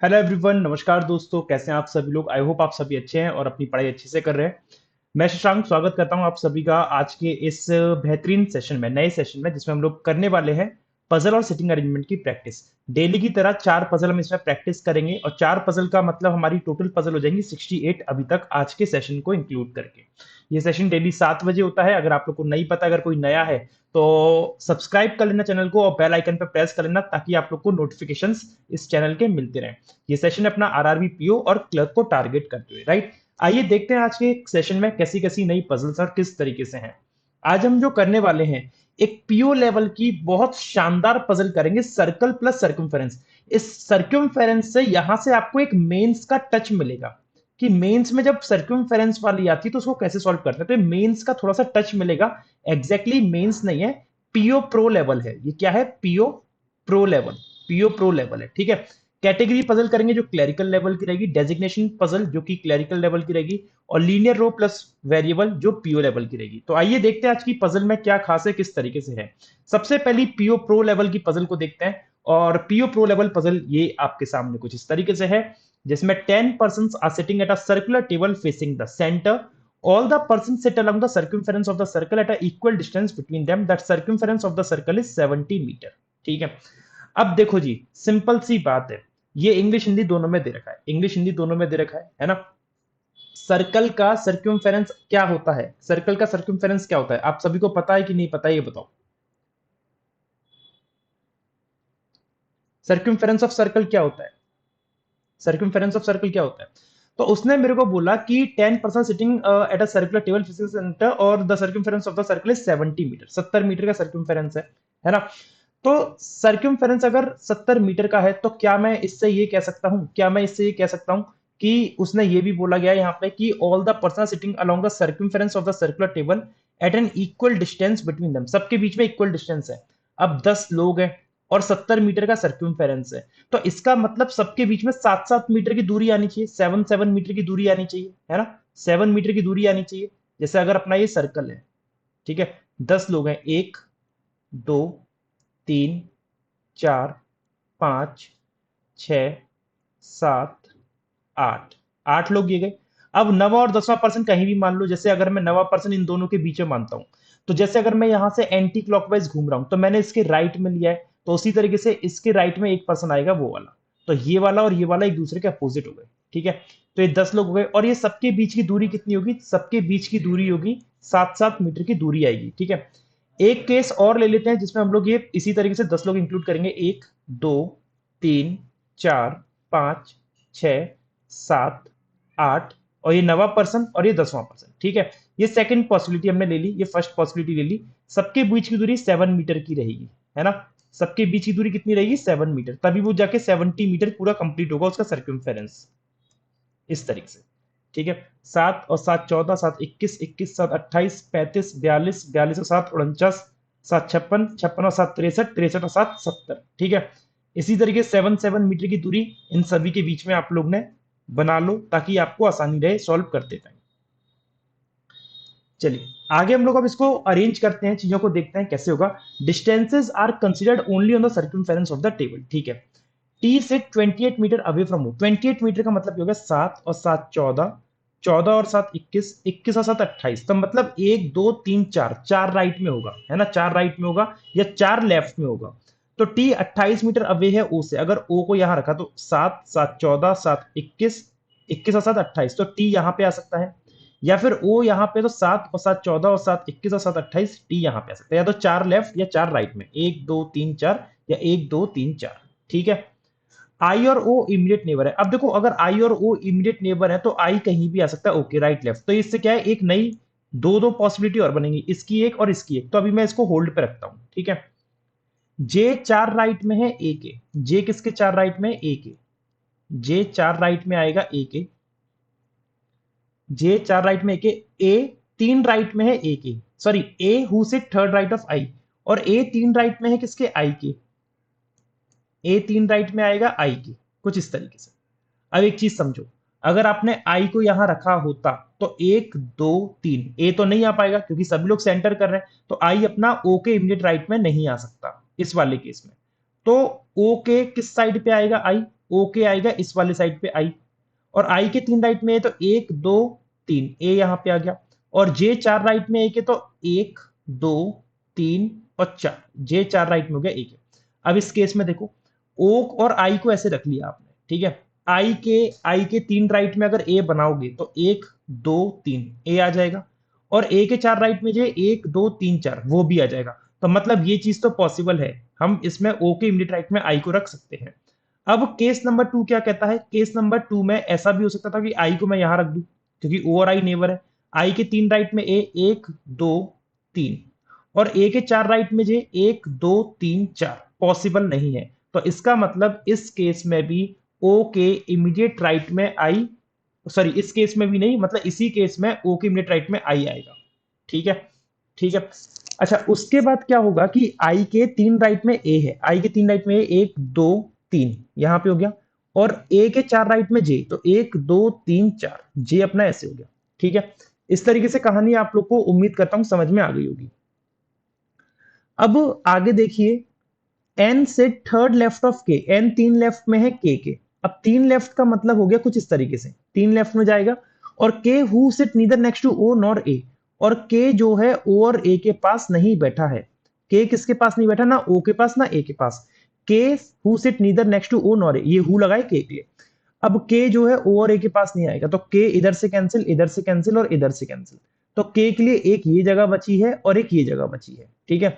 Hello everyone, नमस्कार दोस्तों। कैसे हैं आप सभी लोग? आई होप आप सभी अच्छे हैं और अपनी पढ़ाई अच्छे से कर रहे हैं। मैं शशांक स्वागत करता हूं आप सभी का आज के इस बेहतरीन सेशन में, नए सेशन में, जिसमें हम लोग करने वाले हैं पजल और सिटिंग अरेंजमेंट की प्रैक्टिस। डेली की तरह 4 पजल हम इसमें प्रैक्टिस करेंगे और 4 पजल का मतलब हमारी टोटल पजल हो जाएंगी 68 अभी तक आज के सेशन को इंक्लूड करके। ये सेशन डेली 7 बजे होता है। अगर आप लोग को नहीं पता, अगर कोई नया है तो सब्सक्राइब कर लेना चैनल को और बेल आइकन पर प्रेस कर लेना ताकि आप लोग को नोटिफिकेशंस इस चैनल के मिलते रहें। ये सेशन अपना आरआरबी पीओ और क्लर्क को टारगेट करते हुए, राइट। आइए देखते हैं आज के सेशन में कैसी कैसी नई पजल्स और किस तरीके से हैं। आज हम जो करने वाले हैं, एक पीओ लेवल की बहुत शानदार पजल करेंगे, सर्कल प्लस सर्कमफेरेंस। इस सर्कमफेरेंस से यहां से आपको एक मेंस का टच मिलेगा कि मेंस में जब सर्कमफेरेंस वाली आती है तो उसको कैसे सॉल्व करते हैं। तो मेंस का थोड़ा सा टच मिलेगा। एग्जैक्टली मेंस नहीं है, पीओ प्रो लेवल है। ये क्या है? PO pro level. PO pro level है, ठीक है। कैटेगरी पजल करेंगे जो क्लरिकल लेवल की रहेगी, डेजिग्नेशन पजल जो कि क्लरिकल लेवल की रहेगी, और लीनियर रो प्लस वेरिएबल जो पीओ लेवल की रहेगी। तो आइए देखते हैं आज की पजल में क्या खास है, किस तरीके से है। सबसे पहली पीओ प्रो लेवल की पजल को देखते हैं। और पीओ प्रो लेवल पजल ये आपके सामने कुछ इस तरीके से है, जिसमें 10 persons are sitting at a circular table facing the center. All the persons sit along the circumference of the circle at a equal distance between them. That circumference of the circle is 70 metre. ठीक है। अब देखो जी, simple सी बात है। ये English Hindi दोनों में दे रखा है, इंग्लिश हिंदी दोनों में दे रखा है ना। सर्कल का सर्क्यूमफेरेंस क्या होता है? सर्कल का सर्क्यूमफेरेंस क्या होता है? आप सभी को पता है कि नहीं पता है, ये बताओ। सर्क्यूमफेरेंस ऑफ सर्कल क्या होता है? सर्कमफेरेंस ऑफ सर्कल क्या होता है? तो उसने मेरे को बोला कि 10 person sitting at a circular table facing centre और the circumference of the circle is 70 metre. 70 metre का सर्कमफेरेंस है ना। तो सर्कमफेरेंस अगर 70 मीटर का है तो क्या मैं इससे ये कह सकता हूं, क्या मैं इससे ये कह सकता हूं कि उसने ये भी बोला गया यहाँ पे कि all the person sitting along the circumference of the circular table at an equal distance between them. सबके बीच में इक्वल डिस्टेंस है। अब 10 लोग हैं और 70 मीटर का सर्कमफेरेंस है, तो इसका मतलब सबके बीच में 7-7 मीटर की दूरी आनी चाहिए, 7-7 मीटर की दूरी आनी चाहिए, है ना। 7 मीटर की दूरी आनी चाहिए। जैसे अगर अपना ये सर्कल है, ठीक है, 10 लोग हैं, 1, 2, 3, 4, 5, 6, 7, 8, 8 लोग ये गए। अब नवा और 10वां पर्सन कहीं भी मान लो। जैसे अगर मैं नवा पर्सन इन दोनों के बीच में मानता हूं, तो जैसे अगर मैं यहां से एंटी क्लॉकवाइज घूम रहा हूं तो मैंने इसके राइट में लिया है, तो उसी तरीके से इसके राइट में एक पर्सन आएगा, वो वाला। तो ये वाला और ये वाला एक दूसरे के अपोजिट हो गए, ठीक है। तो ये 10 लोग हो गए और ये सबके बीच की दूरी कितनी होगी? सबके बीच की दूरी होगी 7-7 मीटर की दूरी आएगी, ठीक है। एक केस और ले लेते हैं जिसमें हम लोग ये इसी तरीके से 10 लोग इंक्लूड करेंगे। 1, 2, 3, 4, 5, 6, 7, 8 और ये नवा पर्सन और ये 10वां पर्सन, ठीक है। ये सेकंड पॉसिबिलिटी हमने ले ली, ये फर्स्ट पॉसिबिलिटी ले ली। सबके बीच की दूरी 7 मीटर की रहेगी, है ना। सबके बीच की दूरी कितनी रहेगी? 7 मीटर। तभी वो जाके 70 मीटर पूरा कंप्लीट होगा उसका सर्कमफेरेंस, इस तरीके से, ठीक है। 7 और 7 14, 7 21, 21 7 28, 35 42, 42 और 7 49, 7 56, 56 और 7 63, 63 और 7 70, ठीक है। इसी तरीके 7-7 मीटर की दूरी इन सभी के बीच में आप लोग ने बना लो ताकि आपको आसानी रहे सॉल्व करते टाइम। चलिए आगे हम लोग अब इसको अरेंज करते हैं, चीजों को देखते हैं कैसे होगा। Distances are considered only on the circumference of the table, ठीक है। टी से 28 मीटर अवे फ्रॉम हो। 28 मीटर का मतलब हो गया 7 और 7 14, 14 और 7 21, 21 और 7 28। तो मतलब 1 2 3 4, 4 राइट में होगा, है ना। 4 राइट में होगा या 4 लेफ्ट में होगा। तो टी 28 मीटर अवे है ओ से। अगर ओ को यहां रखा तो 7 7 14, 7 21, 21 और 7 28, तो टी यहां पे आ सकता है। या फिर ओ यहाँ पे तो 7 और 7 14 और 7 21 और 7 28, टी यहाँ पे आ सकता है। या तो 4 लेफ्ट या 4 राइट में, 1 2 3 4 या 1 2 3 4, ठीक है। आई और ओ इमीडिएट नेबर है। अब देखो अगर आई और ओ इमीडिएट नेबर है तो आई कहीं भी आ सकता है, ओके, राइट लेफ्ट। तो इससे क्या है, एक नई दो दो पॉसिबिलिटी और बनेंगी, इसकी एक और इसकी एक। तो अभी मैं इसको होल्ड पे रखता हूं, ठीक है। जे 4 राइट में है, ए के। जे किसके 4 राइट में? ए के। जे 4 राइट में आएगा, ए के। जे 4 राइट में, ए के। ए 3 राइट में है, A K. Sorry, A who sit third right of I. और ए 3 राइट में है किसके? आई के। ए 3 राइट में आएगा आई के, कुछ इस तरीके से। अब एक चीज समझो, अगर आपने आई को यहां रखा होता तो 1 2 3, ए तो नहीं आ पाएगा क्योंकि सभी लोग सेंटर कर रहे हैं, तो आई अपना ओ के इमीडिएट राइट में नहीं आ सकता इस वाले केस में। तो ओ के किस साइड पे आएगा आई, ओ के आएगा इस वाले साइड पे आई, और आई के 3 राइट में है तो 1 2 3, ए यहां पे आ गया, और जे 4 राइट में एक है तो 1 2 3 और 4, जे 4 राइट में हो गया एक है। अब इस केस में देखो ओ और आई को ऐसे रख लिया आपने, ठीक है। आई के 3 राइट में अगर ए बनाओगे तो 1 2 3 ए आ जाएगा, और ए के 4 राइट में जो 1 2 3 4 वो भी आ जाएगा। तो मतलब ये चीज तो पॉसिबल है, हम इसमें ओ के इमीडिएट राइट में आई को रख सकते हैं। अब केस नंबर 2 क्या कहता है, केस नंबर 2 में ऐसा भी हो सकता था कि आई को मैं यहां रख दूं, क्योंकि ओ और आई नेबर है। आई के 3 राइट में ए 1 2 3, और ए के 4 राइट में जे 1 2 3 4 पॉसिबल नहीं है। तो इसका मतलब इस केस में भी ओ के इमीडिएट राइट में आई, सॉरी इस केस में भी नहीं, मतलब इसी केस में ओ के इमीडिएट राइट में आई आएगा। ठीक है, ठीक है। अच्छा, उसके बाद क्या होगा कि आई के 3 राइट में ए है, आई के 3 राइट में 1 2 3 यहां पे हो गया, और ए के 4 राइट में जे, तो 1 2 3 4 जे अपना ऐसे हो गया। ठीक है, इस तरीके से कहानी आप लोग को उम्मीद करता हूं समझ में आ गई होगी। अब आगे देखिए, एन से थर्ड लेफ्ट ऑफ के, एन 3 लेफ्ट में है के। अब 3 लेफ्ट का मतलब हो गया कुछ इस तरीके से, 3 लेफ्ट में जाएगा, और K who sit neither next to O nor A, और के जो है ओ और ए के पास नहीं बैठा है। के किसके पास नहीं बैठा, ना ओ के पास ना ए के पास। K who sit neither next to O nor A, ये हु लगाए के लिए। अब के जो है ओ और ए के पास नहीं आएगा, तो के इधर से कैंसिल, इधर से कैंसिल और इधर से कैंसिल, तो के के लिए एक ये जगह बची है और एक ये जगह बची है। ठीक है,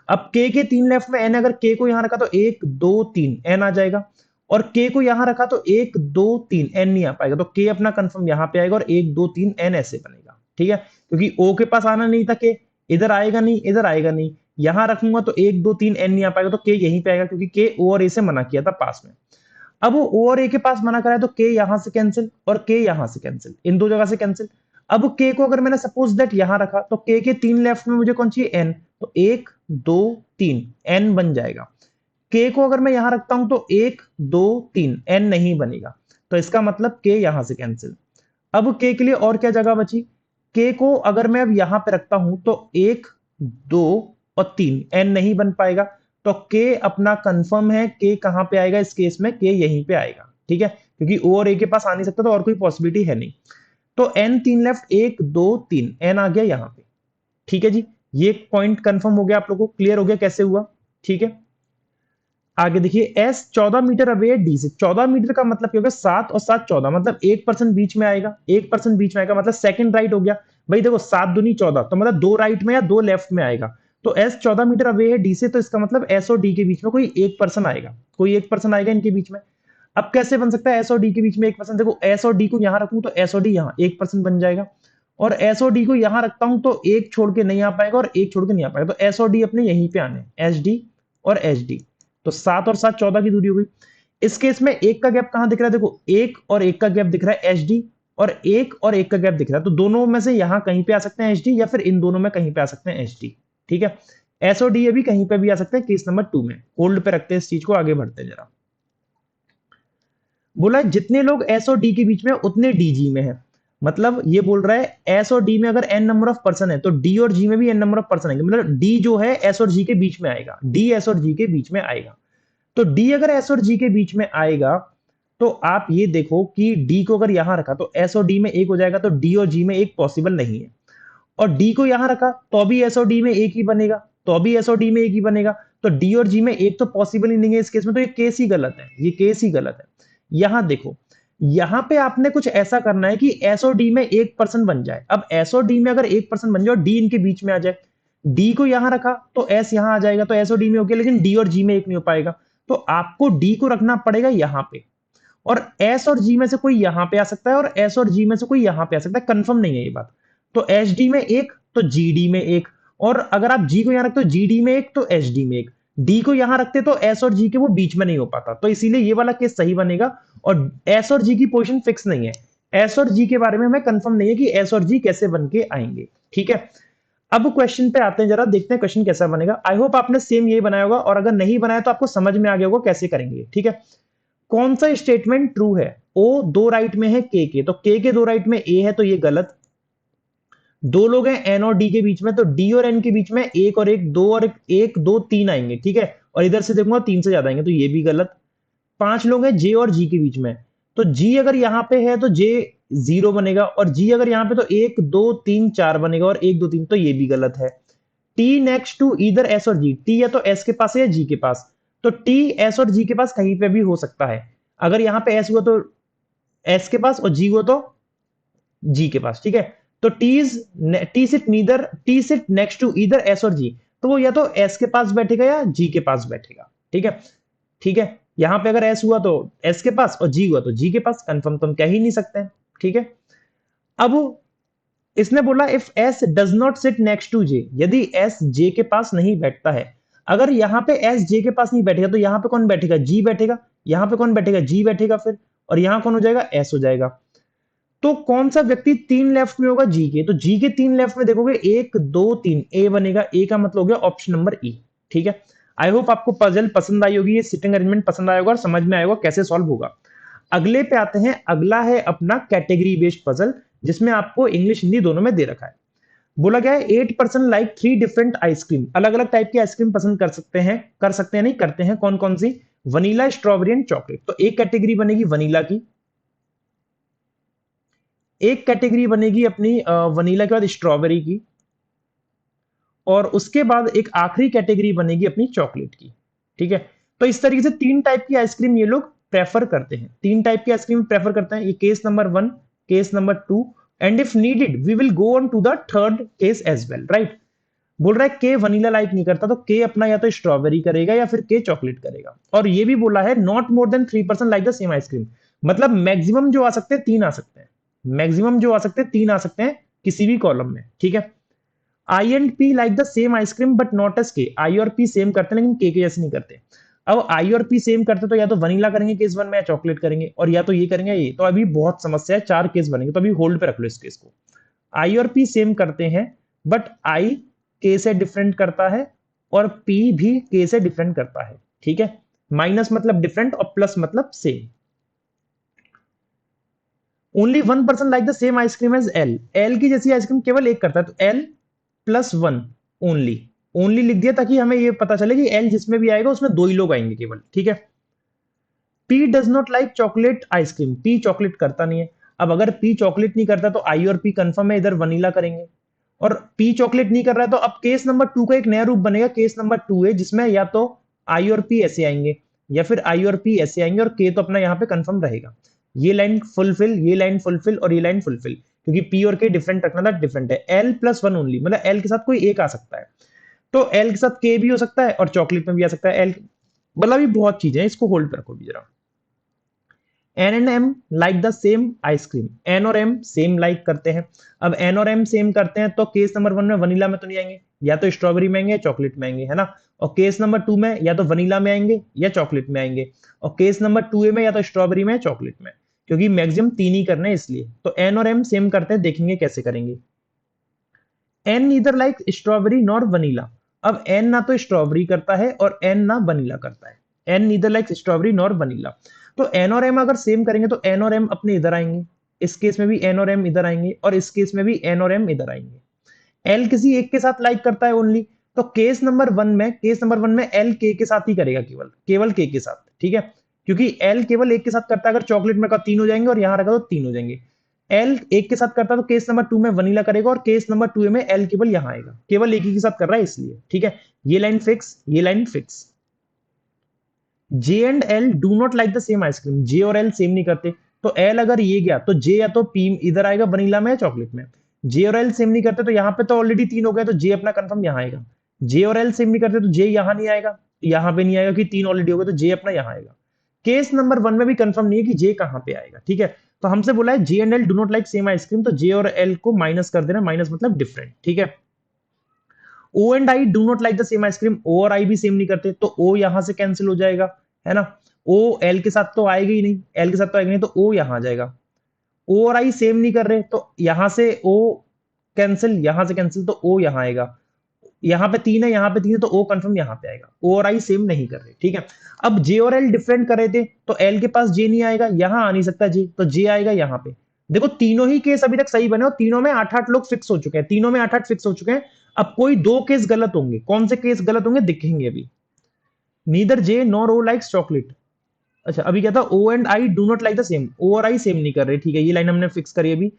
अब के 3 लेफ्ट में एन, अगर के को यहां रखा तो 1 2 3 एन आ जाएगा, और के को यहां रखा तो 1 2 3 एन नहीं आ पाएगा, तो के अपना कंफर्म यहां पे आएगा और 1 2 3 एन ऐसे बनेगा। ठीक है, क्योंकि ओ के पास आना नहीं था, के इधर आएगा नहीं, इधर आएगा नहीं, यहां रखूंगा तो 1 2 3 एन नहीं आ पाएगा, तो के यहीं पे आएगा, क्योंकि के ओ और ए से मना किया था पास में। अब वो ओ और ए के पास मना कराया तो के यहां से कैंसिल और के यहां से कैंसिल, इन दो जगह से कैंसिल। अब के को अगर मैंने सपोज दैट यहां रखा तो के 3 लेफ्ट में मुझे कौन चाहिए, एन, तो 1 2 3 एन बन जाएगा। के को अगर मैं यहां रखता हूं तो 1 2 3 एन नहीं बनेगा, तो इसका मतलब के यहां से कैंसिल। अब के लिए और क्या जगह बची, के को अगर मैं अब यहां पे रखता हूं तो 1 2 और 3 एन नहीं बन पाएगा, तो के अपना कंफर्म है, के कहां पे आएगा इस केस में, के यहीं पे आएगा। ठीक है, क्योंकि ओ और ए के पास आ नहीं सकता, तो और कोई पॉसिबिलिटी है नहीं। तो एन 3 लेफ्ट 1 2 3 एन आ गया यहां पे। ठीक है जी, ये पॉइंट कंफर्म हो गया, आप लोगों को क्लियर हो गया कैसे हुआ। ठीक है, आगे देखिए, एस 14 मीटर अवे है डी से। 14 मीटर का मतलब क्या होगा, 7 और 7 14, मतलब 1% बीच में आएगा, 1% बीच में आएगा, मतलब सेकंड राइट हो गया। भाई देखो 7 दूनी 14, तो मतलब 2 राइट में या 2 लेफ्ट में आएगा। तो एस 14 मीटर अवे है डी से, तो इसका मतलब एस और डी के बीच में कोई 1% आएगा, कोई 1% आएगा इनके बीच में। अब कैसे बन सकता है एस और डी के बीच में 1%, देखो एस और डी को यहां रखूं तो एस और डी यहां 1% बन जाएगा, और एस और डी को यहां रखता हूं तो एक छोड़ के नहीं आ पाएगा और एक छोड़ के नहीं आ पाएगा, तो एस और डी अपने यहीं पे आने, एस डी और एच डी। तो 7 और 7 14 की दूरी हो गई। इस केस में एक का गैप कहां दिख रहा है, देखो एक और एक का गैप दिख रहा है एच डी, और एक का गैप दिख रहा है, तो दोनों में से यहां कहीं पे आ सकते हैं एच डी, या फिर इन दोनों में कहीं पे आ सकते हैं एच डी। ठीक है, एस और डी अभी कहीं पे भी आ सकते हैं केस नंबर 2 में। होल्ड पे रखते हैं इस चीज को, आगे बढ़ते हैं जरा। बोला जितने लोग एस और डी के बीच में उतने डी जी में है, मतलब ये बोल रहा है एस और डी में अगर एन नंबर ऑफ पर्सन है तो डी और जी में भी एन नंबर ऑफ पर्सन आएंगे, मतलब डी जो है एस और जी के बीच में आएगा, डी एस और जी के बीच में आएगा। तो डी अगर एस और जी के बीच में आएगा, तो आप ये देखो कि डी को अगर यहां रखा तो एस और डी में एक हो जाएगा, तो डी और जी में एक पॉसिबल नहीं है। और डी को यहां रखा तो भी एस और डी में एक ही बनेगा, तो भी एस और डी में एक ही बनेगा, तो डी और जी में एक तो पॉसिबल ही नहीं है इस केस में, तो ये केस ही गलत है, ये केस ही गलत है। यहां देखो, यहां पे आपने कुछ ऐसा करना है कि एस और डी में 1% बन जाए। अब एस और डी में अगर 1% बन जाए और डी इनके बीच में आ जाए, डी को यहां रखा तो एस यहां आ जाएगा, तो एस और डी में हो गया, लेकिन डी और जी में एक नहीं हो पाएगा, तो आपको डी को रखना पड़ेगा यहां पे, और एस और जी में से कोई यहां पे आ सकता है और एस और जी में से कोई यहां पे आ सकता है, कंफर्म नहीं है ये बात। तो एच डी में एक तो जी डी में एक, और अगर आप जी को यहां रखते हो जी डी में एक तो एच डी में एक, डी को यहां रखते तो एस और जी के वो बीच में नहीं हो पाता, तो इसीलिए ये वाला केस सही बनेगा। और एस और जी की पोजीशन फिक्स नहीं है, एस और जी के बारे में हमें कंफर्म नहीं है कि एस और जी कैसे बन के आएंगे। ठीक है, अब क्वेश्चन पे आते हैं, जरा देखते हैं क्वेश्चन कैसा बनेगा। आई होप आपने सेम ये बनाया होगा, और अगर नहीं बनाया तो आपको समझ में आ गया होगा कैसे करेंगे। ठीक है, कौन सा स्टेटमेंट ट्रू है, ओ 2 राइट में है के, तो के 2 राइट में ए है, तो ये गलत। दो लोग हैं एन और डी के बीच में, तो डी और एन के बीच में एक और एक, दो और एक, 1 2 3 आएंगे। ठीक है, और इधर से देखूंगा 3 से ज्यादा आएंगे तो ये भी गलत। 5 लोग हैं जे और जी के बीच में, तो जी अगर यहाँ पे है तो जे 0 बनेगा, और जी अगर यहाँ पे तो 1 2 3 4 बनेगा, और 1 2 3, तो ये भी गलत है। टी नेक्स्ट टू इधर एस और जी, टी या तो एस के पास है या जी के पास, तो टी एस और जी के पास कहीं पे भी हो सकता है। अगर यहाँ पे एस हुआ तो एस के पास, और जी हुआ तो जी के पास, ठीक है। तो टी सिट नेक्स्ट टू इधर एस और जी, तो वो या तो एस के पास बैठेगा या जी के पास बैठेगा, ठीक है। ठीक है, यहां पे अगर एस हुआ तो एस के पास, और जी हुआ तो जी के पास, कंफर्म तो हम कह ही नहीं सकते हैं, ठीक है। अब इसने बोला if S does not sit next to J, यदि एस जे के पास नहीं बैठता है। अगर यहां पे एस जे के पास नहीं बैठेगा तो यहां पे कौन बैठेगा, जी बैठेगा। यहां पे कौन बैठेगा, जी बैठेगा फिर, और यहां कौन हो जाएगा, एस हो जाएगा। तो कौन सा व्यक्ति 3 लेफ्ट में होगा, जी के, तो जी के 3 लेफ्ट में देखोगे 1 2 3, ए बनेगा, ए का मतलब हो गया ऑप्शन नंबर ई, ठीक है। आई होप आपको पजल पसंद आई होगी, ये सिटिंग अरेंजमेंट पसंद आएगा और समझ में आएगा कैसे सॉल्व होगा। अगले पे आते हैं, अगला है अपना कैटेगरी बेस्ड पजल, जिसमें आपको इंग्लिश हिंदी दोनों में दे रखा है। बोला गया है 8% लाइक 3 डिफरेंट आइसक्रीम, अलग अलग टाइप की आइसक्रीम पसंद कर सकते हैं नहीं करते हैं, कौन कौन सी, वनीला स्ट्रॉबेरी एंड चॉकलेट। तो एक कैटेगरी बनेगी वनीला की, एक कैटेगरी बनेगी अपनी वनीला के बाद स्ट्रॉबेरी की, और उसके बाद एक आखिरी कैटेगरी बनेगी अपनी चॉकलेट की, ठीक है। तो इस तरीके से 3 टाइप की आइसक्रीम ये लोग प्रेफर करते हैं, 3 टाइप की आइसक्रीम प्रेफर करते हैं। ये case number 1, case number 2, and if needed we will go on to the third case as well, right. बोल रहा है के वनीला लाइक नहीं करता, तो के अपना या तो स्ट्रॉबेरी करेगा या फिर के चॉकलेट करेगा। और ये भी बोला है not more than 3% like the same ice cream, मतलब मैक्सिमम जो आ सकते हैं 3 आ सकते हैं, मैक्सिमम जो आ सकते हैं 3 आ सकते हैं किसी भी कॉलम में, ठीक है। I and P like the same ice cream but not S K, I और पी सेम करते हैं लेकिन के जैसे नहीं करते। अब आई और पी सेम करते तो या तो वनीला करेंगे केस 1 में, या चॉकलेट करेंगे, और या तो ये करेंगे ये, तो अभी बहुत समस्या है, 4 केस बनेंगे, तो अभी होल्ड पे रख लो इस केस को। आई और पी सेम करते हैं, बट आई के से डिफरेंट करता है, और पी भी के से डिफरेंट करता है, ठीक है। माइनस मतलब डिफरेंट और प्लस मतलब same. Only 1% like the same ice cream as L, L की जैसी आइसक्रीम केवल एक करता है, तो एल +1 ओनली, ओनली लिख दिया ताकि हमें ये पता चले कि एल जिसमें भी आएगा उसमें 2 ही लोग आएंगे केवल, ठीक है। P does not like chocolate ice cream, P chocolate करता नहीं है। अब अगर पी चॉकलेट नहीं करता तो आई और पी कंफर्म है, इधर वनीला करेंगे, और पी चॉकलेट नहीं कर रहा है, तो अब केस नंबर 2 का एक नया रूप बनेगा, केस नंबर 2 है, जिसमें या तो आई और पी ऐसे आएंगे, या फिर आई और पी ऐसे आएंगे, और के तो अपना यहाँ पे कंफर्म रहेगा। ये लाइन फुलफिल, ये लाइन फुलफिल, और ये लाइन फुलफिल, क्योंकि पी और के डिफरेंट रखना था, डिफरेंट है। एल +1 ओनली, मतलब एल के साथ कोई एक आ सकता है, तो एल के साथ के भी हो सकता है और चॉकलेट में भी आ सकता है एल, मतलब ये बहुत चीजें हैं, इसको होल्ड पे रखो भी जरा। N and M like the same ice cream, N और एम सेम लाइक करते हैं। अब एन और एम सेम करते हैं तो केस नंबर 1 में वनीला में तो नहीं आएंगे, या तो स्ट्रॉबेरी में आएंगे या चॉकलेट में आएंगे, है ना। और केस नंबर 2 में या तो वनीला में आएंगे या चॉकलेट में आएंगे, और केस नंबर 2 में या तो स्ट्रॉबेरी में या चॉकलेट में, क्योंकि मैक्सिमम 3 ही करने हैं इसलिए। तो एन और एम सेम करते हैं, देखेंगे कैसे करेंगे। N neither like strawberry nor vanilla, अब एन ना तो स्ट्रॉबेरी करता है और एन ना वनीला करता है, N neither like strawberry nor vanilla. तो एन और एम अगर सेम करेंगे तो एन और एम अपने इधर आएंगे, इस केस में भी एन और एम इधर आएंगे, और इस केस में भी एन और एम इधर आएंगे। एल किसी एक के साथ लाइक करता है ओनली, तो केस नंबर वन में एल के साथ ही करेगा, केवल केवल के साथ, ठीक है। क्योंकि एल केवल एक के साथ करता है, अगर चॉकलेट में का 3 हो जाएंगे और यहां रखा तो 3 हो जाएंगे। एल एक के साथ करता है तो केस नंबर 2 में वनीला करेगा, और केस नंबर 2 में एल केवल यहां आएगा, केवल एक ही के साथ कर रहा है इसलिए, ठीक है। ये लाइन फिक्स, ये line fix. J and L do not like the same ice cream, J और एल सेम नहीं करते, तो एल अगर ये गया तो जे या तो पी इधर आएगा वनीला में या चॉकलेट में। जे और एल सेम नहीं करते, तो यहाँ पे तो ऑलरेडी 3 हो गए, तो जे अपना कंफर्म यहाँ आएगा। जे और एल सेम नहीं करते तो जे यहाँ नहीं आएगा, यहाँ पे नहीं आएगा कि 3 ऑलरेडी हो गए, तो जे अपना यहाँ आएगा। केस नंबर 1 में भी कंफर्म नहीं है कि जे कहाँ पे आएगा, ठीक है। तो हमसे बोला है जे and L do not like same ice cream, तो जे और एल को माइनस कर देना, माइनस मतलब डिफरेंट, ठीक है। O and I do not like the same ice cream, O और आई भी सेम नहीं करते, तो ओ यहां से कैंसिल हो जाएगा, है ना। ओ एल के साथ तो आएगा ही नहीं, एल के साथ तो आएगा नहीं, तो ओ यहां आ जाएगा। ओ और आई सेम नहीं कर रहे, तो यहां से ओ कैंसिल, यहां से कैंसिल, तो ओ यहां आएगा। यहाँ पे 3 है, यहाँ पे 3 है, तो ओ कंफर्म यहाँ पे आएगा। ओ और आई सेम नहीं कर रहे, ठीक है। अब जे और एल डिफरेंट कर रहे थे, तो एल के पास जे नहीं आएगा, यहां आ नहीं सकता जे, तो जे आएगा यहाँ पे। देखो तीनों ही केस अभी तक सही बने, और तीनों में 8-8 लोग फिक्स हो चुके हैं, तीनों में 8-8 फिक्स हो चुके हैं। अब कोई 2 केस गलत होंगे, कौन से केस गलत होंगे दिखेंगे अभी। Neither J nor O likes chocolate. अच्छा अभी क्या था, O and I do not like the same, O और आई सेम नहीं कर रहे, ठीक है ये लाइन हमने फिक्स करी अभी।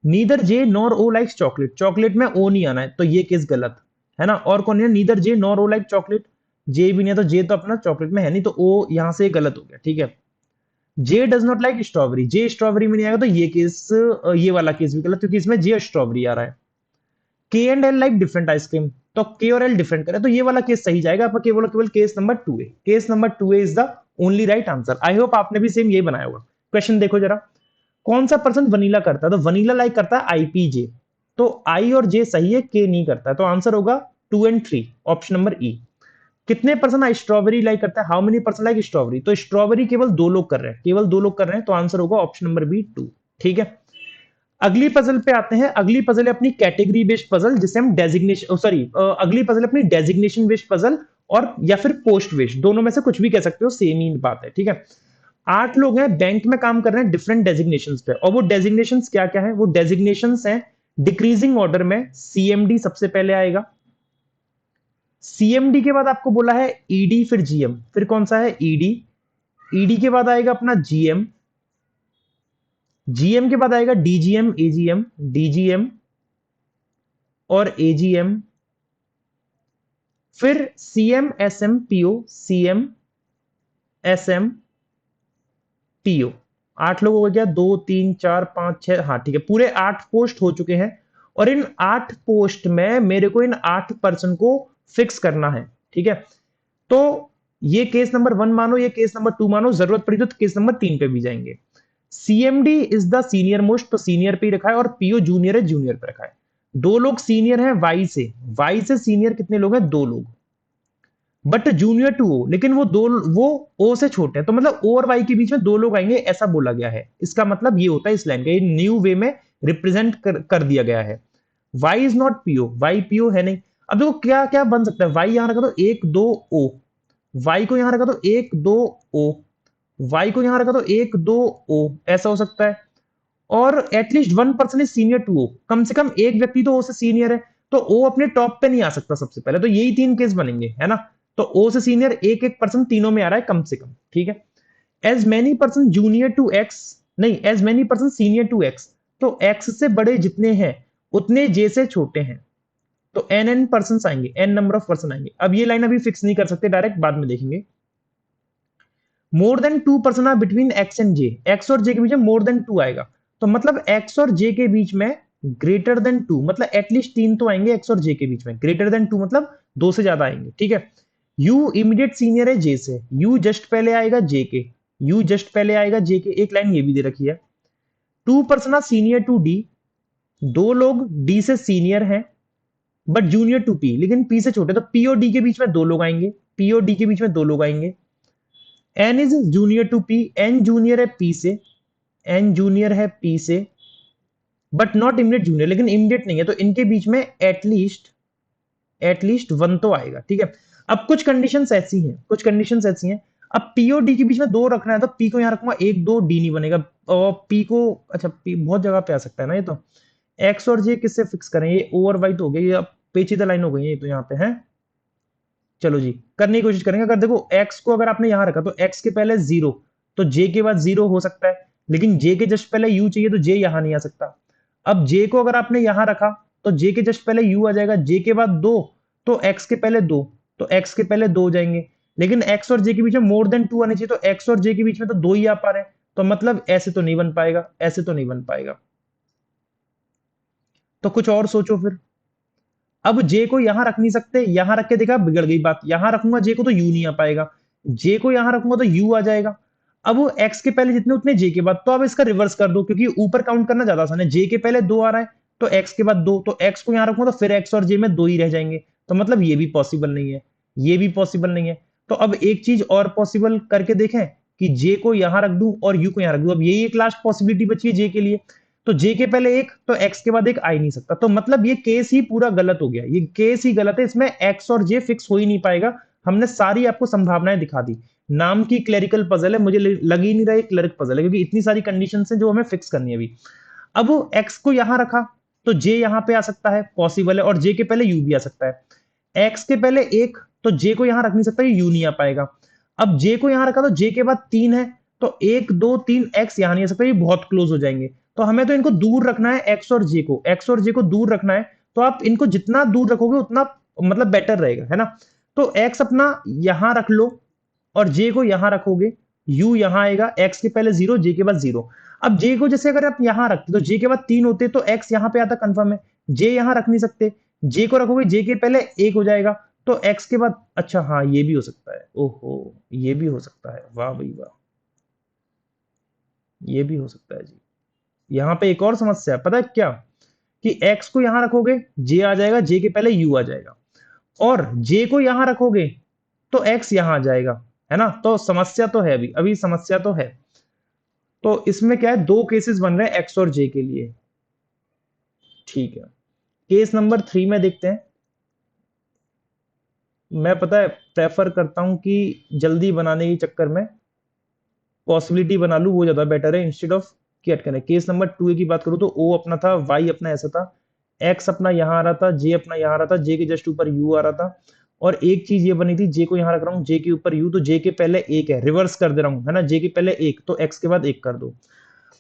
Neither J nor O likes chocolate, chocolate में ओ नहीं आना है तो ये केस गलत है ना। और कौन है, नीदर जे नॉर ओ लाइक चॉकलेट, जे भी नहीं है तो जे तो अपना चॉकलेट में है नहीं तो ओ यहां से गलत हो गया, ठीक है। J does not like strawberry, J strawberry में नहीं आएगा तो ये केस, ये वाला केस भी गलत क्योंकि इसमें जे स्ट्रॉबेरी आ रहा है। के and L like different ice cream, तो के और एल डिफरेंट करे तो ये वाला केस सही जाएगा, आपका केवल केवल case number 2 A, case number 2 A is the only right answer. I hope आपने भी सेम ये बनाया होगा। क्वेश्चन देखो जरा, कौन सा पर्सन वनीला करता है, तो वनीला लाइक करता है आईपीजे, तो आई और जे सही है, के नहीं करता है, तो आंसर होगा 2 एंड 3, ऑप्शन नंबर ई। कितने पर्सन स्ट्रॉबेरी लाइक करता है, how many person like strawberry, तो स्ट्रॉबेरी केवल दो लोग कर रहे हैं, केवल दो लोग कर रहे हैं, तो आंसर होगा ऑप्शन नंबर बी 2, ठीक है। अगली पजल पे आते हैं, अगली पजल है अपनी कैटेगरी बेस्ड पजल जिसे हम डेजिग्नेशन, सॉरी अगली पजल अपनी डेजिग्नेशन बेस्ड पजल, और या फिर पोस्ट बेस्ड, दोनों में से कुछ भी कह सकते हो, सेम ही बात है, ठीक है। 8 लोग हैं बैंक में काम कर रहे हैं डिफरेंट डेजिग्नेशंस पे, और वो डेजिग्नेशंस क्या क्या है, वो डेजिग्नेशंस हैं डिक्रीजिंग ऑर्डर में, सीएमडी सबसे पहले आएगा, सीएमडी के बाद आपको बोला है ईडी, फिर जीएम, फिर कौन सा है ईडी, ईडी के बाद आएगा अपना जीएम, जीएम के बाद आएगा डीजीएम, एजीएम, डीजीएम और एजीएम, फिर CM SM PO, CM SM PO. 8 लोगों हो गया, 2 3 4 5 6, हाँ ठीक है, पूरे 8 पोस्ट हो चुके हैं। और इन 8 पोस्ट में मेरे को इन 8 पर्सन को फिक्स करना है, ठीक है। तो ये केस नंबर 1 मानो, ये केस नंबर 2 मानो, जरूरत पड़ी तो केस नंबर 3 पे भी जाएंगे। CMD is the senior most, तो सीनियर पे रखा है, और पीओ जूनियर है, जूनियर पे रखा है। दो लोग सीनियर हैं वाई से, वाई से सीनियर कितने लोग हैं, 2 लोग, बट जूनियर टू ओ, लेकिन वो ओ से छोटे हैं, तो मतलब ओ और वाई के बीच में 2 लोग आएंगे ऐसा बोला गया है। इसका मतलब ये होता है इस लाइन का, ये न्यू वे में रिप्रेजेंट कर दिया गया है। Y is not PO, Y PO है नहीं। अब देखो क्या क्या बन सकता है, वाई यहां रखा तो 1 2 ओ, वाई को यहां रखा तो 1 2 ओ, वाई को यहां रखा तो 1 2 ओ, ऐसा हो सकता है। और at least 1 person is senior to O, कम से कम एक व्यक्ति तो ओ से सीनियर है, तो ओ अपने टॉप पे नहीं आ सकता सबसे पहले, तो यही 3 केस बनेंगे, है ना। तो ओ से सीनियर एक एक पर्सन तीनों में आ रहा है कम से कम, ठीक है। As many person junior to X, नहीं, as many person senior to X, तो एक्स से बड़े जितने हैं उतने जे से छोटे हैं, तो एन एन पर्सन आएंगे, एन नंबर ऑफ पर्सन आएंगे। अब ये लाइन अभी फिक्स नहीं कर सकते, डायरेक्ट बाद में देखेंगे। More than 2 person are between X and J, X और जे के बीच में मोर देन 2 आएगा, तो मतलब एक्स और जे के बीच में ग्रेटर देन 2, मतलब एटलीस्ट 3 तो आएंगे एक्स और जे के बीच में, ग्रेटर देन 2 मतलब 2 से ज्यादा आएंगे, ठीक है। यू इमीडिएट सीनियर है जे से, यू जस्ट पहले आएगा जे के, यू जस्ट पहले आएगा जे के, एक लाइन ये भी दे रखी है। 2 person are senior to D, 2 लोग डी से सीनियर हैं बट जूनियर टू पी, लेकिन पी से छोटे, तो पी और डी के बीच में 2 लोग आएंगे, पी और डी के बीच में 2 लोग आएंगे। N is junior to P, N junior है पी से, एन जूनियर है पी से, बट नॉट इमीडिएट जूनियर, लेकिन इमीडिएट नहीं है, तो इनके बीच में एटलीस्ट 1 तो आएगा, ठीक है। अब कुछ कंडीशंस ऐसी हैं, कुछ कंडीशंस ऐसी हैं, अब पी और डी के बीच में 2 रखना है, तो पी को यहां रखूंगा 1 2, डी नहीं बनेगा, और पी को, अच्छा पी बहुत जगह पे आ सकता है ना, ये तो एक्स और जे किससे फिक्स करें, ये ओ और वाई तो हो गया, ये अब पेचीदा लाइन हो गई है ये तो यहाँ पे है। चलो जी करने की कोशिश करेंगे, अगर देखो x को अगर आपने यहां रखा तो x के पहले 0, तो j के बाद 0 हो सकता है, लेकिन j के जस्ट पहले u चाहिए तो j यहां नहीं आ सकता। अब j को अगर आपने यहां रखा तो j के जस्ट पहले u आ जाएगा, j के बाद 2, तो x के पहले 2, तो x के पहले 2 जाएंगे, लेकिन x और j के बीच में मोर देन 2 आने चाहिए, तो x और j के बीच में तो 2 ही आ पा रहे हैं, तो मतलब ऐसे तो नहीं बन पाएगा, ऐसे तो नहीं बन पाएगा, तो कुछ और सोचो फिर। अब जे को यहां रख नहीं सकते, यहां रख के देखा बिगड़ गई बात, यहां रखूंगा जे को तो यू नहीं आ पाएगा, जे को यहां रखूंगा तो यू आ जाएगा। अब वो एक्स के पहले जितने उतने जे के बाद, तो अब इसका रिवर्स कर दो क्योंकि ऊपर काउंट करना ज्यादा आसान है, जे के पहले 2 आ रहा है तो एक्स के बाद 2, तो एक्स को यहां रखूंगा तो फिर एक्स और जे में 2 ही रह जाएंगे, तो मतलब ये भी पॉसिबल नहीं है, ये भी पॉसिबल नहीं है। तो अब एक चीज और पॉसिबल करके देखें कि जे को यहां रख दूं और यू को यहां रख दूं, अब यही एक लास्ट पॉसिबिलिटी बची है जे के लिए, तो जे के पहले 1 तो एक्स के बाद 1 आ ही नहीं सकता, तो मतलब ये केस ही पूरा गलत हो गया, ये केस ही गलत है, इसमें एक्स और जे फिक्स हो ही नहीं पाएगा। हमने सारी आपको संभावनाएं दिखा दी, नाम की क्लरिकल पजल है, मुझे लग ही नहीं रहा है क्लरिक पजल है, क्योंकि इतनी सारी कंडीशन है जो हमें फिक्स करनी है अभी। अब एक्स को यहां रखा तो जे यहां पे आ सकता है, पॉसिबल है, और जे के पहले यू भी आ सकता है। एक्स के पहले 1 तो जे को यहां रख नहीं सकता, ये यू नहीं आ पाएगा। अब जे को यहां रखा तो जे के बाद 3 है, तो 1 2 3 एक्स यहां नहीं आ सकता, ये बहुत क्लोज हो जाएंगे। तो हमें तो इनको दूर रखना है, एक्स और जे को, एक्स और जे को दूर रखना है। तो आप इनको जितना दूर रखोगे उतना मतलब बेटर रहेगा, है ना। तो एक्स अपना यहां रख लो और जे को यहां रखोगे, यू यहां आएगा, एक्स के पहले 0, जे के बाद 0। अब जे को जैसे अगर आप यहां रखते तो जे के बाद 3 होते तो एक्स यहां पे आता कंफर्म है, जे यहां रख नहीं सकते, जे को रखोगे जे के पहले 1 हो जाएगा, तो एक्स के बाद, अच्छा हाँ ये भी हो सकता है, ओहो ये भी हो सकता है, वाह भाई वाह, ये भी हो सकता है जी। यहां पे एक और समस्या है, पता है क्या, कि एक्स को यहां रखोगे जे आ जाएगा, जे के पहले यू आ जाएगा, और जे को यहां रखोगे तो एक्स यहां आ जाएगा, है ना। तो समस्या तो है, अभी अभी समस्या तो है। तो इसमें क्या है, दो केसेस बन रहे हैं एक्स और जे के लिए। ठीक है, केस नंबर 3 में देखते हैं। मैं पता है प्रेफर करता हूं कि जल्दी बनाने के चक्कर में पॉसिबिलिटी बना लूं, वो ज्यादा बेटर है इंस्टेड ऑफ कि अटकने। केस नंबर 2 की बात करूं तो ओ अपना था, वाई अपना ऐसा था, एक्स अपना यहां आ रहा था, जे अपना यहां आ रहा था, जे के जस्ट ऊपर यू आ रहा था, और एक चीज ये बनी थी, जे को यहां रख रहा हूं, जे के ऊपर यू, तो जे के पहले एक है, रिवर्स कर दे रहा हूं, है ना, जे के पहले एक, तो एक्स के बाद एक कर दो।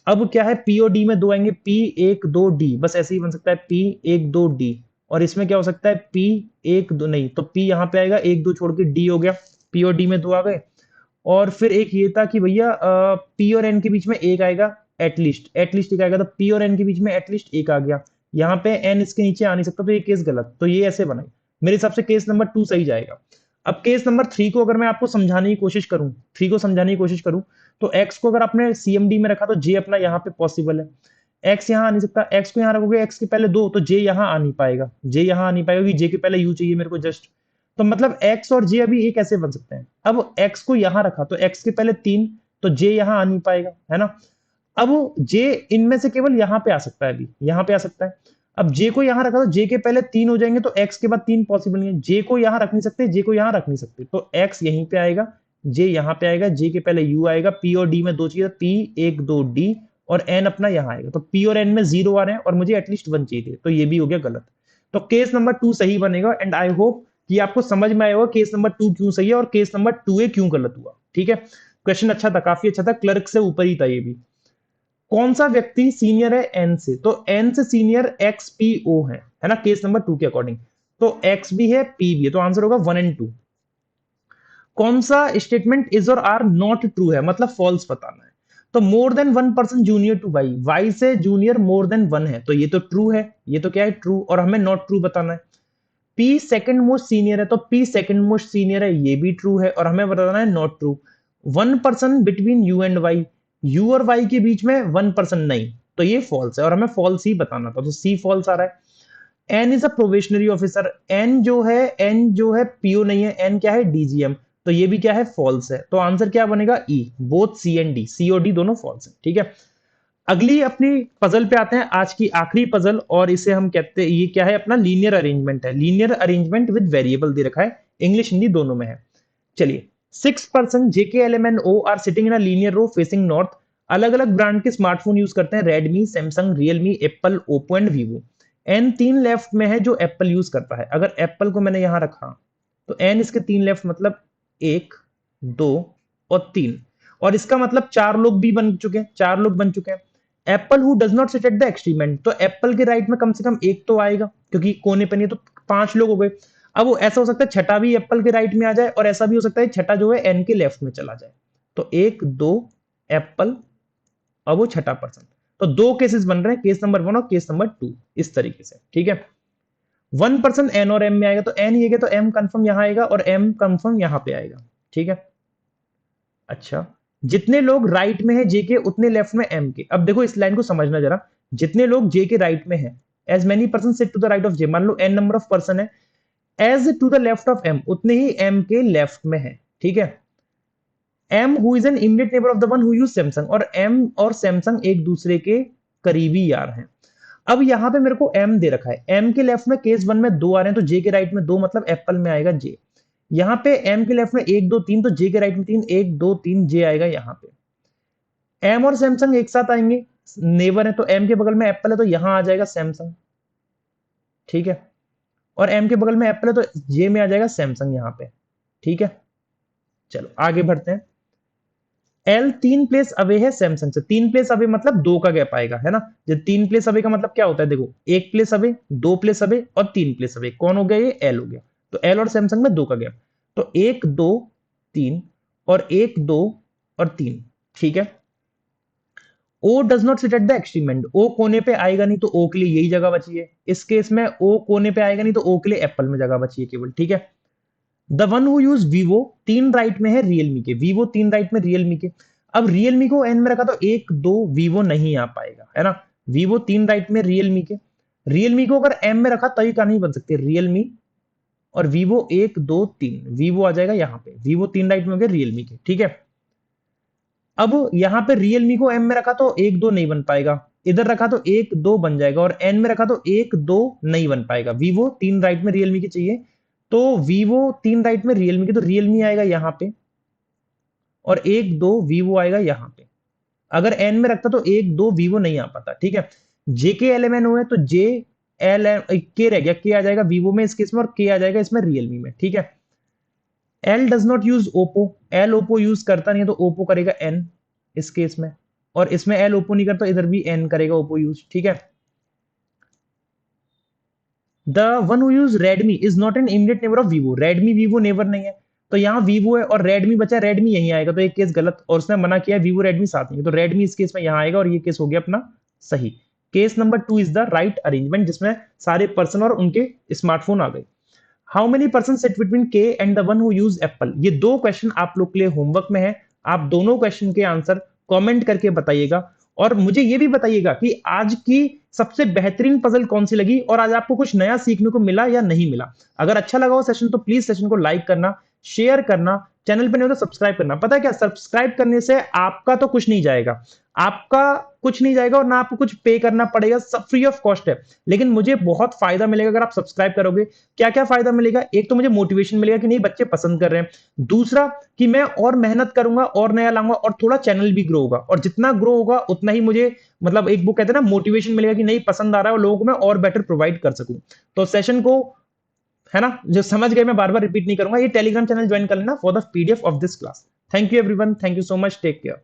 अब क्या है, पी और डी में दो आएंगे, पी 1 2 डी, बस ऐसे ही बन सकता है, पी 1 2 डी। और इसमें क्या हो सकता है, पी 1 2 नहीं, तो पी यहां पे आएगा, 1 2 छोड़ के डी हो गया, पी और डी में दो आ गए। और फिर एक ये था कि भैया पी और एन के बीच में एक आएगा, एटलीस्ट एटलीस्ट एक आएगा, तो पी और एन के बीच में एटलीस्ट एक आ गया, यहाँ पे एन इसके नीचे आ नहीं सकता, तो ये केस गलत, तो ये ऐसे बनाई। मेरे हिसाब से केस नंबर 2 सही जाएगा। अब केस नंबर 3 को अगर मैं आपको समझाने की कोशिश करूं, 3 को समझाने की कोशिश करूं, तो एक्स को अगर आपने सीएमडी में रखा तो जे अपना यहाँ पे पॉसिबल है, एक्स यहाँ आ नहीं सकता, एक्स को यहाँ रखोगे, एक्स के पहले 2, तो जे यहाँ आ नहीं पाएगा, जे यहाँ आ नहीं पाएगा, क्योंकि जे के पहले यू चाहिए मेरे को जस्ट। तो मतलब एक्स और जे अभी एक ऐसे बन सकते हैं। अब एक्स को यहां रखा तो एक्स के पहले 3, तो जे यहां आ नहीं पाएगा, है ना। अब जे इनमें से केवल यहां पे आ सकता है, अभी यहां पे आ सकता है। अब जे को यहां रखा तो जे के पहले 3 हो जाएंगे, तो एक्स के बाद 3 पॉसिबल नहीं है, जे को यहां रख नहीं सकते, जे को यहां रख नहीं सकते, तो एक्स यहीं पे आएगा, जे यहां पे आएगा, जे के पहले यू आएगा, पी और डी में दो चाहिए, पी 1 2 डी, और एन अपना यहां आएगा, तो पी और एन में 0 आ रहे हैं और मुझे एटलीस्ट 1 चाहिए थे, तो ये भी हो गया गलत। तो केस नंबर 2 सही बनेगा, एंड आई होप कि आपको समझ में आया होगा केस नंबर 2 क्यों सही है और केस नंबर 2 ए क्यों गलत हुआ। ठीक है, क्वेश्चन अच्छा था, काफी अच्छा था, क्लर्क से ऊपर ही था ये भी। कौन सा व्यक्ति सीनियर है एन से, तो एन से सीनियर एक्स पी ओ है ना, केस नंबर 2 के अकॉर्डिंग। तो एक्स भी है, पी भी है, तो आंसर होगा 1 एंड 2। कौन सा स्टेटमेंट इज और आर नॉट ट्रू है, मतलब फॉल्स बताना है। तो more than 1 person junior to Y, Y से जूनियर मोर देन 1 है, तो ये तो ट्रू है, ये तो क्या है ट्रू, और हमें नॉट ट्रू बताना है। पी सेकंड मोस्ट सीनियर है, तो पी सेकंड मोस्ट सीनियर है, ये भी ट्रू है, और हमें बताना है not true. 1 person between U and Y, U और वाई के बीच में 1 पर्सन नहीं, तो ये फॉल्स है, और हमें फॉल्स ही बताना था, तो सी फॉल्स आ रहा है। N is a probationary officer, N जो है पीओ नहीं है, एन क्या है डीजीएम, तो ये भी क्या है फॉल्स है, तो आंसर क्या बनेगा ई, बोथ सी एंड डी, सी और डी दोनों फॉल्स है। ठीक है, अगली अपनी पजल पे आते हैं, आज की आखिरी पजल, और इसे हम कहते हैं, ये क्या है अपना लीनियर अरेंजमेंट है, लीनियर अरेंजमेंट विद वेरिएबल दे रखा है, इंग्लिश हिंदी दोनों में है। चलिए, 6 person J K L M N O R sitting in a linear row facing north, अलग अलग ब्रांड के स्मार्टफोन यूज करते हैं, Redmi Samsung Realme Apple Oppo and Vivo. N 3 left में है जो एप्पल यूज करता है, अगर एप्पल को मैंने यहां रखा तो एन इसके 3 लेफ्ट, मतलब 1 2 और 3, और इसका मतलब 4 लोग भी बन चुके हैं, 4 लोग बन चुके हैं। Apple who does not sit at the extreme and, तो एप्पल के राइट में कम से कम एक तो आएगा, क्योंकि कोने पे नहीं है, तो 5 लोग हो गए। अब वो ऐसा हो सकता है छठा भी एप्पल के राइट में आ जाए, और ऐसा भी हो सकता है छठा जो है एन के लेफ्ट में चला जाए, तो 1 2 एप्पल, और वो छठा पर्सन। तो दो केसेस बन रहे हैं, केस नंबर 1 और केस नंबर 2, इस तरीके से। ठीक है, 1 पर्सन एन और एम में आएगा, तो एन ये गया, तो एम कंफर्म यहां आएगा और एम कंफर्म यहां पे आएगा। ठीक है, अच्छा, जितने लोग राइट में है जे के उतने लेफ्ट में एम के। अब देखो इस लाइन को समझना जरा, जितने लोग जे के राइट में है, as many person sit to the right of J, मान लो एन नंबर ऑफ पर्सन है, as to the left of M, उतने ही एम के लेफ्ट में है। ठीक है, M who is an immediate neighbour of the one who use Samsung, और एम और सैमसंग एक दूसरे के करीबी यार हैं। अब यहां पे मेरे को एम दे रखा है, एम के लेफ्ट में केस 1 में 2 आ रहे हैं, तो जे के राइट में 2, मतलब एप्पल में आएगा जे। यहाँ पे एम के लेफ्ट में 1 2 3, तो जे के राइट में 3, 1 2 3 जे आएगा यहाँ पे। एम और सैमसंग एक साथ आएंगे, नेबर है, तो एम के बगल में एप्पल है, तो यहां आ जाएगा सैमसंग। ठीक है, और एम के बगल में एप्पल है तो जे में आ जाएगा सैमसंग यहाँ पे। ठीक है, चलो आगे बढ़ते हैं। एल 3 प्लेस अवे है सैमसंग से। 3 प्लेस अवे मतलब 2 का गैप आएगा, है ना। जब 3 प्लेस अवे का मतलब क्या होता है, देखो 1 प्लेस अवे, 2 प्लेस अवे और 3 प्लेस अवे। कौन हो गया ये, एल हो गया। तो एल और सैमसंग में 2 का गैप। तो 1 2 3 और 1 2 और 3। ठीक है। O does not sit at the extreme end. O कोने पे आएगा नहीं तो ओ के लिए यही जगह बची है। इस केस में ओ कोने पे आएगा नहीं तो ओ के लिए एप्पल में जगह बची है केवल। ठीक है। The one who use Vivo, 3 right में है रियलमी के। वीवो 3 राइट में रियलमी के। अब रियलमी को एन में रखा तो 1 2 वीवो नहीं आ पाएगा, है ना। वीवो 3 राइट में रियलमी के। रियलमी को अगर एम में रखा तभी का नहीं बन सकते रियलमी। और वीवो 1 2 3 वीवो आ जाएगा यहाँ पे। वीवो 3 राइट में हो गया रियलमी के। ठीक है। अब यहां पे रियलमी को एम में रखा तो 1 2 नहीं बन पाएगा। इधर रखा तो 1 2 बन जाएगा और एन में रखा तो 1 2 नहीं बन पाएगा। वीवो 3 राइट में रियलमी की चाहिए तो वीवो 3 राइट में रियलमी की, तो रियलमी आएगा यहां पे और 1 2 वीवो आएगा यहां पे। अगर एन में रखता तो 1 2 वीवो नहीं आ पाता। ठीक है। जेके एल एम एन ओ है तो जे एल के रह गया, के आ जाएगा वीवो में इस केस में और के आ जाएगा इसमें रियलमी में। ठीक है। L does not use Oppo. L Oppo use करता नहीं है तो ओप्पो करेगा एन इस केस में। और इसमें एल ओप्पो नहीं करता, इधर भी एन करेगा ओप्पो यूज। ठीक है। The one who use Redmi is not an immediate neighbour of Vivo. Redmi Vivo neighbour नहीं है तो यहाँ वीवो है और रेडमी बचा, रेडमी यहीं आएगा तो एक केस गलत। और उसने मना किया वीवो रेडमी साथ नहीं है तो रेडमी इस केस में यहाँ आएगा और ये केस हो गया अपना सही। Case number 2 is the right arrangement जिसमें सारे पर्सन और उनके स्मार्टफोन आ गए। How many person sit between K and the one who use Apple. ये 2 क्वेश्चन आप लोग के लिए होमवर्क में है। आप दोनों क्वेश्चन के आंसर कमेंट करके बताइएगा और मुझे ये भी बताइएगा कि आज की सबसे बेहतरीन पजल कौन सी लगी और आज आपको कुछ नया सीखने को मिला या नहीं मिला। अगर अच्छा लगा हो सेशन तो प्लीज सेशन को लाइक करना, शेयर करना, चैनल पर नहीं हो तो सब्सक्राइब करना। पता है क्या, सब्सक्राइब करने से आपका तो कुछ नहीं जाएगा, आपका कुछ नहीं जाएगा और ना आपको कुछ पे करना पड़ेगा, सब फ्री ऑफ कॉस्ट है। लेकिन मुझे बहुत फायदा मिलेगा अगर आप सब्सक्राइब करोगे। क्या क्या फायदा मिलेगा, एक तो मुझे मोटिवेशन मिलेगा कि नहीं बच्चे पसंद कर रहे हैं। दूसरा कि मैं और मेहनत करूंगा और नया लाऊंगा और थोड़ा चैनल भी ग्रो होगा और जितना ग्रो होगा उतना ही मुझे मतलब एक बुक कहते हैं ना मोटिवेशन मिलेगा कि नहीं पसंद आ रहा है और लोगों को मैं और बेटर प्रोवाइड कर सकूं। तो सेशन को, है ना, जो समझ गए मैं बार बार रिपीट नहीं करूंगा, ये टेलीग्राम चैनल ज्वाइन कर लेना for the PDF of this class. Thank you everyone, thank you so much, take care.